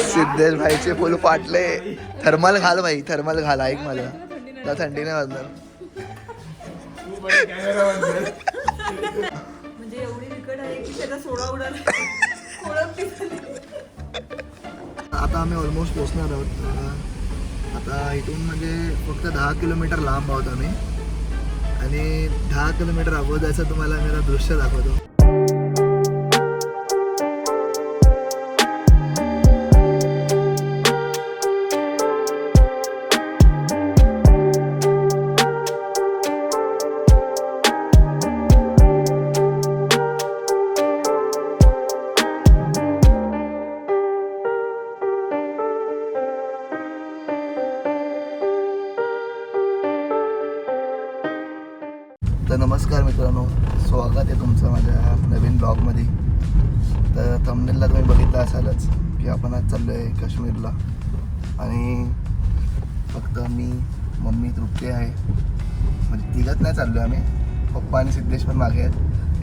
सिद्धेश भाईचे फुल फाटले. थर्मल घाल भाई, थर्मल घाल. ऐक मला, त्या थंडी नाही वाजणार. म्हणजे एवढी विकट आहे की त्याचा सोडा उडाला. आता आम्ही ऑलमोस्ट पोहोचणार आहोत. आता इथून म्हणजे फक्त 10 किलोमीटर लांब आहोत आम्ही. आणि 10 किलोमीटर अगोदर जायचं तुम्हाला मी दृश्य दाखवतो. तर नमस्कार मित्रांनो, स्वागत आहे तुमचं माझ्या नवीन ब्लॉगमध्ये. तर थंबनेलला तुम्ही बघितलं असालच की आपण आज चाललो आहे काश्मीरला. आणि फक्त मी, मम्मी, तृप्ती आहे. म्हणजे तिघत नाही चाललो आहे आम्ही. पप्पा आणि सिद्धेश पण मागे आहेत.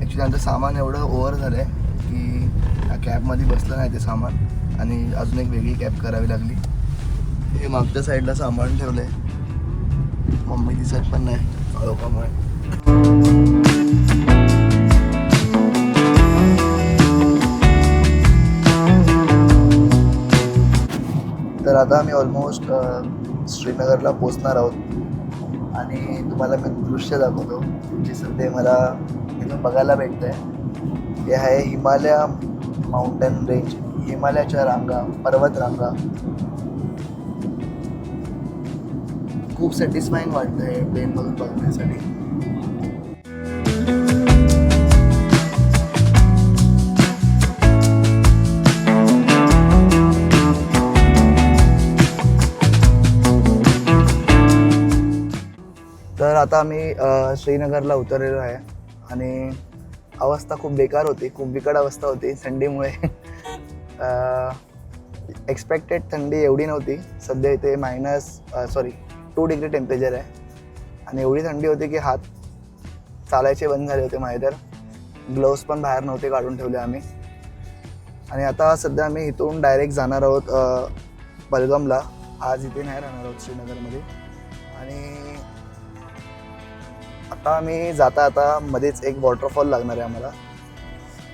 ॲक्च्युली आमचं सामान एवढं ओव्हर झालं आहे की त्या कॅबमध्ये बसलं नाही ते सामान. आणि अजून एक वेगळी कॅब करावी लागली. हे मागच्या साईडला सामान ठेवलं आहे. मम्मी दिसत पण नाही काळोखामुळे. तर आता आम्ही ऑलमोस्ट श्रीनगरला पोचणार आहोत. आणि तुम्हाला मी दृश्य दाखवतो जे सध्या मला इथून बघायला भेटतं आहे. हे आहे हिमालय माउंटेन रेंज, हिमालयाच्या रांगा, पर्वत रांगा. खूप सॅटिस्फाईंग वाटतं आहे प्लेनमधून बघण्यासाठी. तर आता आम्ही श्रीनगरला उतरलेलो आहे. आणि अवस्था खूप बेकार होती, खूप बिकट अवस्था होती थंडीमुळे. एक्सपेक्टेड थंडी एवढी नव्हती. सध्या इथे -2 डिग्री टेम्परेचर आहे. आणि एवढी थंडी होती की हात चालायचे बंद झाले होते माझे. तर ग्लोव्स पण बाहेर नव्हते, काढून ठेवले आम्ही. आणि आता सध्या आम्ही इथून डायरेक्ट जाणार आहोत पहलगामला. आज इथे नाही राहणार आहोत श्रीनगरमध्ये. आणि आता आम्ही जाता मध्येच एक वॉटरफॉल लागणार आहे आम्हाला.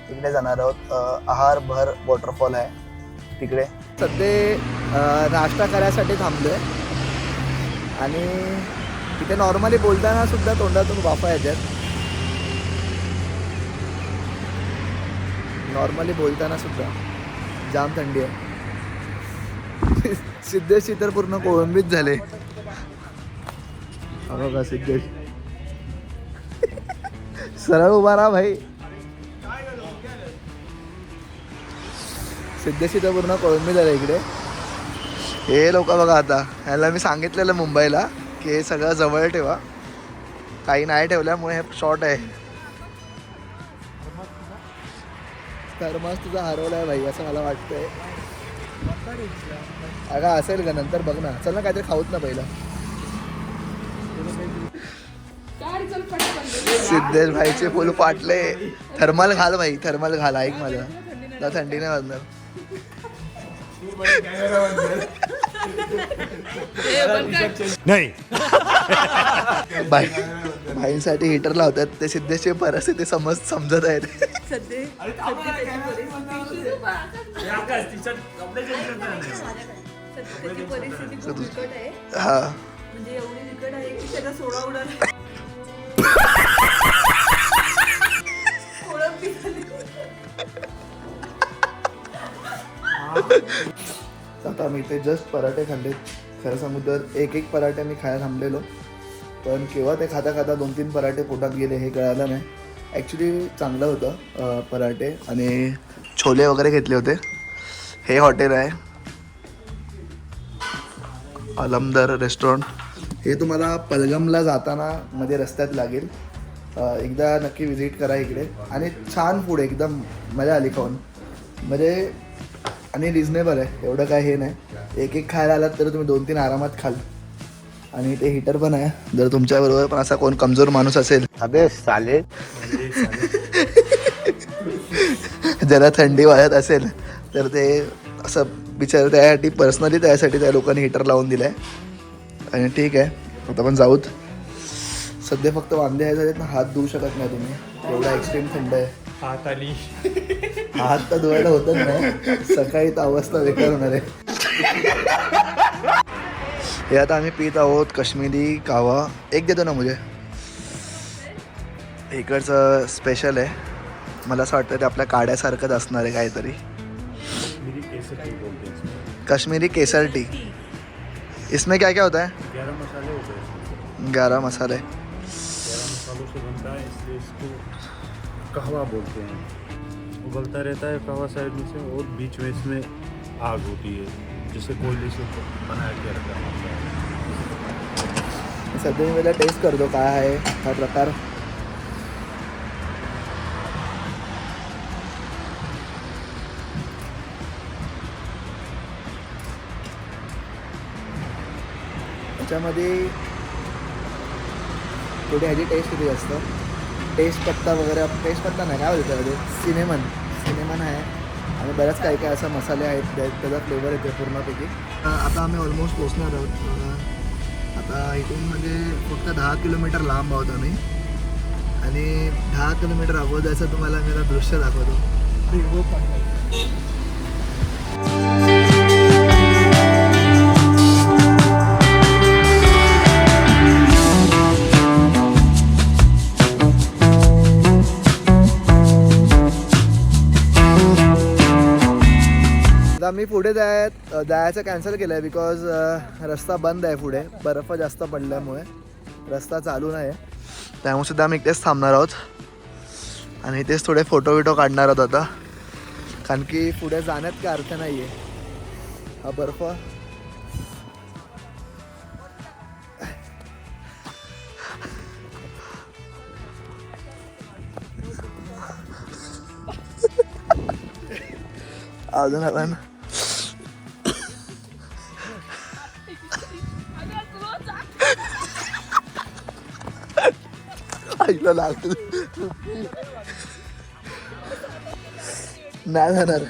तिकडे जाणार आहोत. आहार भर वॉटरफॉल आहे तिकडे. सध्या नाश्ता करायसाठी थांबलो आहे. आणि तिथे नॉर्मली बोलताना सुद्धा तोंडातून वाफा येतात. नॉर्मली बोलताना सुद्धा जाम थंडी आहे. सिद्धेशी तर पूर्ण कोळंबीत झाले. बघा सिद्धेश सरळ उभा राहा भाई. सिद्धेशी तर पूर्ण कोळंबी झाले इकडे. हे लोक बघा, आता ह्याला मी सांगितलेलं मुंबईला की हे सगळं जवळ ठेवा. काही नाही ठेवल्यामुळे हे शॉर्ट आहे. थर्मास तुझा हरवला आहे भाई असं मला वाटतंय. अगं असेल का नंतर बघ ना. चल ना काहीतरी खाऊत ना पहिला. सिद्धेश भाईचे फुल फाटले. थर्मल घाल भाई, थर्मल घाल. ऐक मला, त्या थंडी नाही वाजणार. नाही भाईंसाठी हिटर लावतात. ते सिद्धेशची परिस्थिती समजत आहेत. हा म्हणजे एवढी विकट आहे की त्याचा सोडा उडाला. आता मी इथे जस्ट पराठे खाल्लेत. खरं सांगू तर एक पराठे मी खायला थांबलेलो. पण केव्हा ते खाता 2-3 पराठे पोटात गेले हे कळालं नाही. ॲक्च्युली चांगलं होतं पराठे. आणि छोले वगैरे घेतले होते. हे हॉटेल आहे अलमदर रेस्टॉरंट. हे तुम्हाला पहलगामला जाताना मध्ये रस्त्यात लागेल. एकदा नक्की विजिट करा इकडे. आणि छान फूड, एकदम मजा आली खाऊन. म्हणजे आणि रिजनेबल आहे, एवढं काय हे नाही. एक खायला आलात तर तुम्ही 2-3 आरामात खाल. आणि ते हीटर पण आहे. जर तुमच्याबरोबर पण असा कोण कमजोर माणूस असेल, अबे साले ज्याला थंडी वाजत असेल तर ते असं बिचारा त्यासाठी पर्सनली त्यासाठी त्या लोकांनी हीटर लावून दिलं आहे. आणि ठीक आहे, आता आपण जाऊत. सध्या फक्त वांदे आहे झालेत ना, हात धुवू शकत नाही तुम्ही, एवढा एक्स्ट्रीम थंड आहे. हात आली. हात तर धुवायला होतच नाही, सकाळी तर अवस्था बेकार होणार आहे. हे आता आम्ही पित आहोत काश्मीरी कावा. एक देतो ना मुझे. इकडचं स्पेशल आहे, मला असं वाटतं ते आपल्या काड्यासारखंच असणार आहे काहीतरी. मेरी केसर टी बोलते हैं इसमें. कश्मीरी केसर टी. इसमें क्या क्या होता है? 11 मसाले होते हैं. 11 मसाले. 11 मसालों से बनता है, इसलिए इसको कहवा बोलते हैं. उबलता रहता है कहवा साइड में से, और बीच में इसमें आग होती है, जिसे कोयले से बनाया गया रहता है. सध्या मी पहिला टेस्ट करतो काय आहे हा प्रकार. त्याच्यामध्ये थोडी ह्याची टेस्ट किती जास्त. टेस्ट पत्ता वगैरे, टेस्ट पत्ता नाही काय बोलतो ते, सिनेमन आहे. आणि बऱ्याच काही काय असं मसाले आहेत त्याचा फ्लेवर येते पूर्णपैकी. आता आम्ही ऑलमोस्ट पोचणार आहोत. आता इथून म्हणजे फक्त 10 किलोमीटर लांब आहोत आम्ही. आणि 10 किलोमीटर अगोदरचं तुम्हाला मी आता दृश्य दाखवतो. आता मी पुढे जायचं कॅन्सल केलं आहे बिकॉज रस्ता बंद आहे. पुढे बर्फ जास्त पडल्यामुळे रस्ता चालू नाही आहे. त्यामुळे सुद्धा आम्ही इकडेच थांबणार आहोत आणि इथेच थोडे फोटो बिटो काढणार आहोत आता, कारण की पुढे जाण्यात काय अर्थ नाही आहे. हा बर्फ अजून आपण आईला लागत नाही जाणार.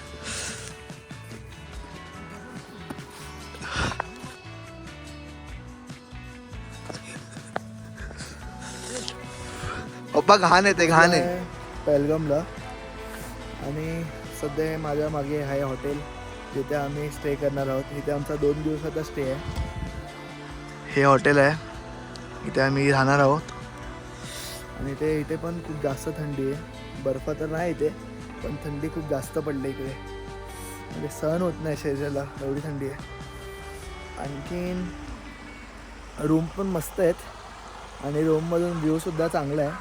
पप्पा घाण येते, घाण आहे पहलगामला. आणि सध्या हे माझ्या मागे आहे हॉटेल जिथे आम्ही स्टे करणार आहोत. इथे आमचा 2 दिवसाचा स्टे आहे. हे हॉटेल आहे, इथे आम्ही राहणार आहोत. आणि इथे पण खूप जास्त थंडी आहे. बर्फ तर नाही इथे, पण थंडी खूप जास्त पडली इकडे, म्हणजे सहन होत नाही शरीराला, एवढी थंडी आहे. आणखीन रूम पण मस्त आहेत आणि रूममधून व्ह्यूसुद्धा चांगला आहे.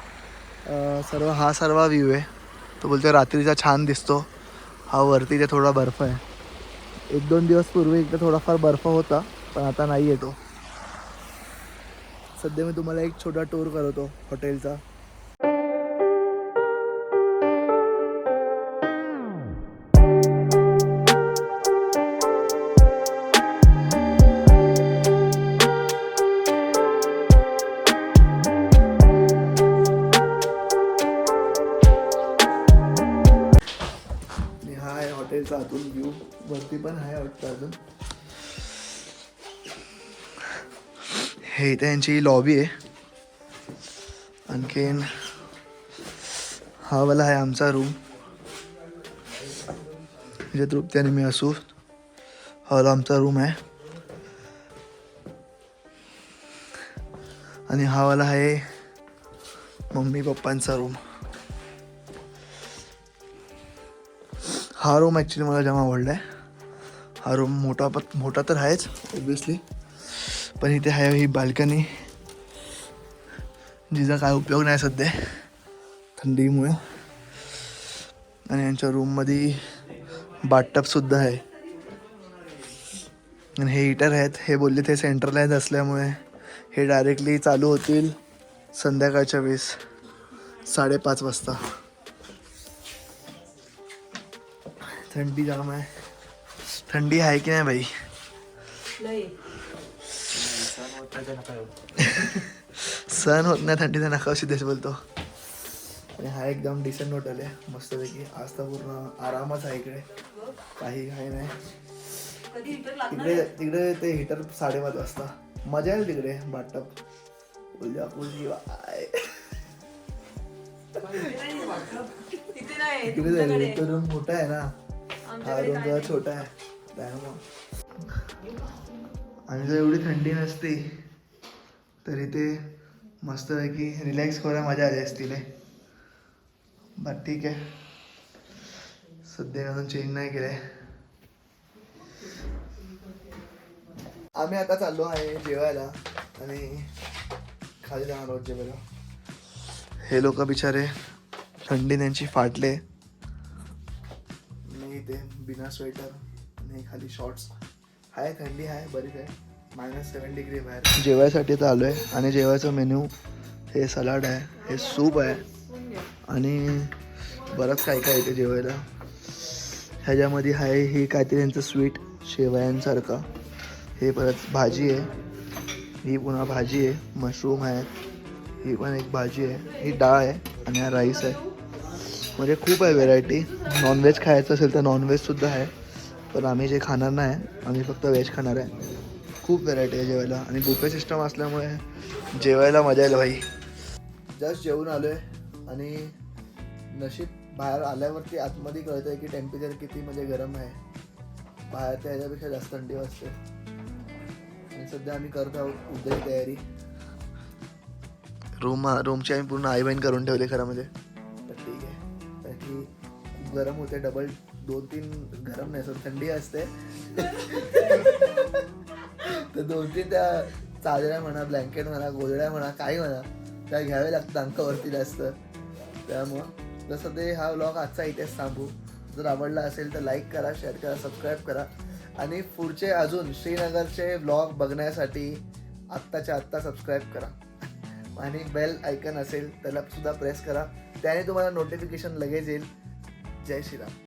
सर्व व्ह्यू आहे. तो बोलतो रात्रीचा छान दिसतो. हा वरती इथे थोडा बर्फ आहे. 1-2 दिवस पूर्वी इकडे थोडाफार बर्फ होता, पण आता नाही येतो. सध्या मी तुम्हाला एक छोटा टूर करवतो हॉटेलचा. हा आहे हॉटेलचा आतून व्ह्यू. वरती पण आहे वाटतं अजून. हे इथे यांची लॉबी आहे. आणखीन हा वाला आहे आमचा रूम, जे तृप्ती आणि मी असू. हा वाला आमचा रूम आहे. आणि हा वाला आहे मम्मी पप्पांचा रूम. हा रूम ॲक्च्युली मला जाम आवडला आहे. हा रूम मोठा तर आहेच ऑब्वियसली, पण इथे आहे ही बाल्कनी जिचा काय उपयोग नाही सध्या थंडीमुळे. आणि यांच्या रूममध्ये बाथटबसुद्धा आहे. आणि हे हीटर आहेत, हे बोलले ते सेंट्रलाइज असल्यामुळे हे डायरेक्टली चालू होतील संध्याकाळच्या वेळेस 5:30 वाजता. थंडी जाम आहे. थंडी आहे की नाही भाई? सहन होत नाही थंडीचा नका सिद्धेश बोलतो. आणि हा एकदम डिसेंट हॉटेल आहे मस्तपैकी. आज तर पूर्ण आरामच आहे इकडे, काही काही नाही. कधी हिटर लागणार तिकडे आहे? तिकडे ते हिटर 5:30 वाजता मजा येईल तिकडे बाटप उलजापुलजी बाय तिथे नाही तिकडे जाईल तुमच्याकडे. तो रूम मोठा आहे ना हा आमच्याकडे रूम काय जरा नाही. छोटा आहे त्यामुळं. आणि जर एवढी थंडी नसती तरी ते मस्तपैकी रिलॅक्स करायला मजा आली असती रे. बट ठीक आहे सध्या अजून चेंज नाही केलंय. आम्ही आता चाललो आहे जेवायला आणि खाली जाणार आहोत जेवायला. हे लोक बिचारे थंडी त्यांची फाटले. मी इथे बिना स्वेटर आणि खाली शॉर्ट्स आहे. थंडी आहे बरीच आहे -7 डिग्री बाहेर. जेवायसाठी तर आलो आहे आणि जेवायचं मेन्यू हे सलाड आहे, हे सूप आहे आणि बरंच काय काय येते जेवायला. ह्याच्यामध्ये आहे ही काहीतरी त्यांचं स्वीट शेवयांसारखं. हे परत भाजी आहे, ही पुन्हा भाजी आहे, मशरूम आहे, ही पण एक भाजी आहे, ही डाळ आहे आणि हा राईस आहे. म्हणजे खूप आहे व्हेरायटी. नॉनव्हेज खायचं असेल तर नॉनव्हेजसुद्धा आहे पण आम्ही जे खाणार नाही आम्ही फक्त व्हेज खाणार आहे. खूप व्हेरायटी आहे जेवायला आणि बुफे सिस्टम असल्यामुळे जेवायला मजा येईल भाई. जस्ट जेवून आलो आहे आणि नशीब बाहेर आल्यावरती आतमध्ये कळतं आहे की टेम्परेचर किती म्हणजे गरम आहे. बाहेर त्या ह्याच्यापेक्षा जास्त थंडी वाजते आणि सध्या आम्ही करत आहोत उद्याची तयारी. रूमची आम्ही पूर्ण आईबाईन करून ठेवली खरं म्हणजे. तर ठीक आहे कारण की खूप गरम होते. डबल 2-3 गरम नाही सर थंडी असते तर 2-3 त्या चादऱ्या म्हणा, ब्लँकेट म्हणा, गोधड्या म्हणा, काही म्हणा त्या घ्यावे लागतात अंकावरती जास्त. त्यामुळं जसं ते हा व्लॉग आजचा इथेच थांबू. जर आवडला असेल तर लाईक करा, शेअर करा, सबस्क्राईब करा आणि पुढचे अजून श्रीनगरचे व्लॉग बघण्यासाठी आत्ताच्या आत्ता सबस्क्राईब करा आणि बेल आयकन असेल त्याला सुद्धा प्रेस करा. त्याने तुम्हाला नोटिफिकेशन लगेच येईल. जय श्रीराम.